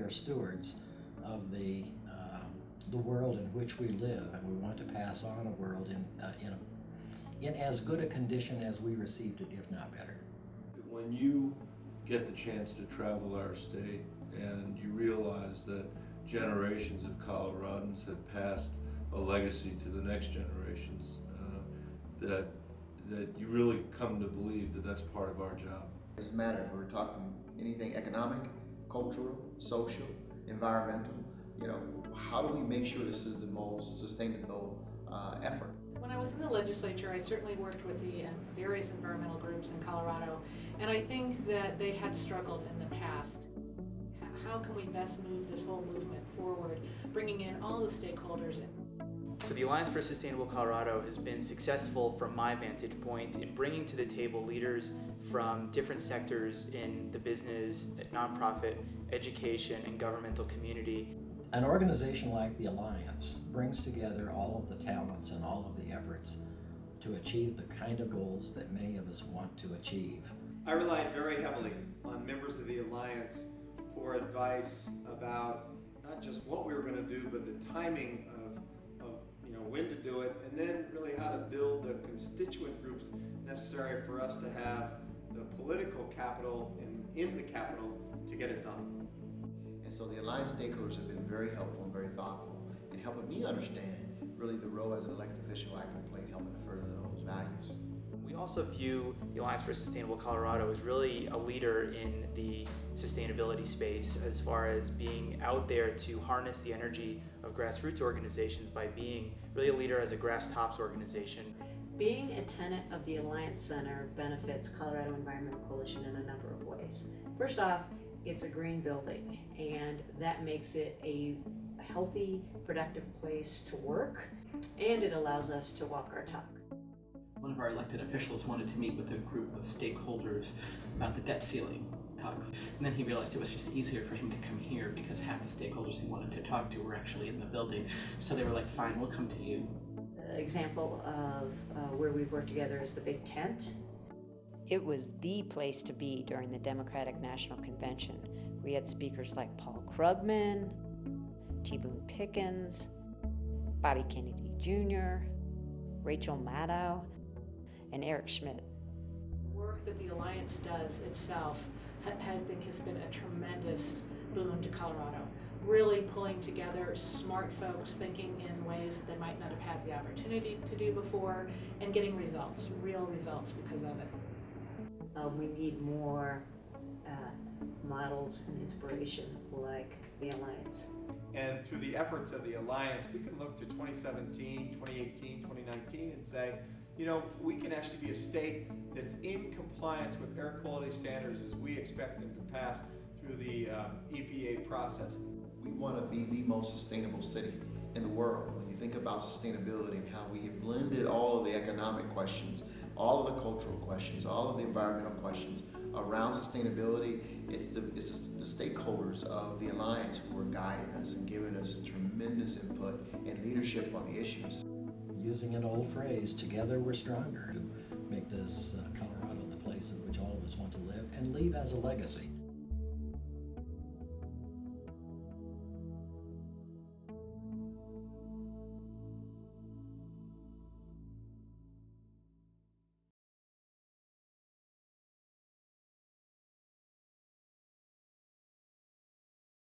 are stewards of the world in which we live, and we want to pass on a world in as good a condition as we received it, if not better. When you get the chance to travel our state and you realize that generations of Coloradans have passed a legacy to the next generations, that you really come to believe that that's part of our job. It doesn't matter if we're talking anything economic, cultural, social, environmental. How do we make sure this is the most sustainable effort? When I was in the legislature, I certainly worked with the various environmental groups in Colorado, and I think that they had struggled in the past. How can we best move this whole movement forward, bringing in all the stakeholders? So the Alliance for Sustainable Colorado has been successful from my vantage point in bringing to the table leaders from different sectors in the business, nonprofit, education, and governmental community. An organization like the Alliance brings together all of the talents and all of the efforts to achieve the kind of goals that many of us want to achieve. I relied very heavily on members of the Alliance for advice about not just what we were going to do, but the timing of when to do it, and then really how to build the constituent groups necessary for us to have the political capital in the capital to get it done. And so the Alliance stakeholders have been very helpful and very thoughtful in helping me understand really the role as an elected official I can play in helping to further those values. We also view the Alliance for Sustainable Colorado as really a leader in the sustainability space as far as being out there to harness the energy of grassroots organizations by being really a leader as a grass tops organization. Being a tenant of the Alliance Center benefits Colorado Environmental Coalition in a number of ways. First off, it's a green building, and that makes it a healthy, productive place to work, and it allows us to walk our talks. One of our elected officials wanted to meet with a group of stakeholders about the debt ceiling talks. And then he realized it was just easier for him to come here because half the stakeholders he wanted to talk to were actually in the building. So they were like, fine, we'll come to you. An example of where we've worked together is the Big Tent. It was the place to be during the Democratic National Convention. We had speakers like Paul Krugman, T. Boone Pickens, Bobby Kennedy Jr., Rachel Maddow, and Eric Schmidt. The work that the Alliance does itself, I think, has been a tremendous boon to Colorado. Really pulling together smart folks thinking in ways that they might not have had the opportunity to do before, and getting results, real results because of it. We need more models and inspiration like the Alliance. And through the efforts of the Alliance, we can look to 2017, 2018, 2019 and say, we can actually be a state that's in compliance with air quality standards as we expect them to pass through the EPA process. We want to be the most sustainable city in the world. When you think about sustainability and how we have blended all of the economic questions, all of the cultural questions, all of the environmental questions around sustainability, it's the stakeholders of the Alliance who are guiding us and giving us tremendous input and leadership on the issues. Using an old phrase, together we're stronger, to make this Colorado the place in which all of us want to live and leave as a legacy.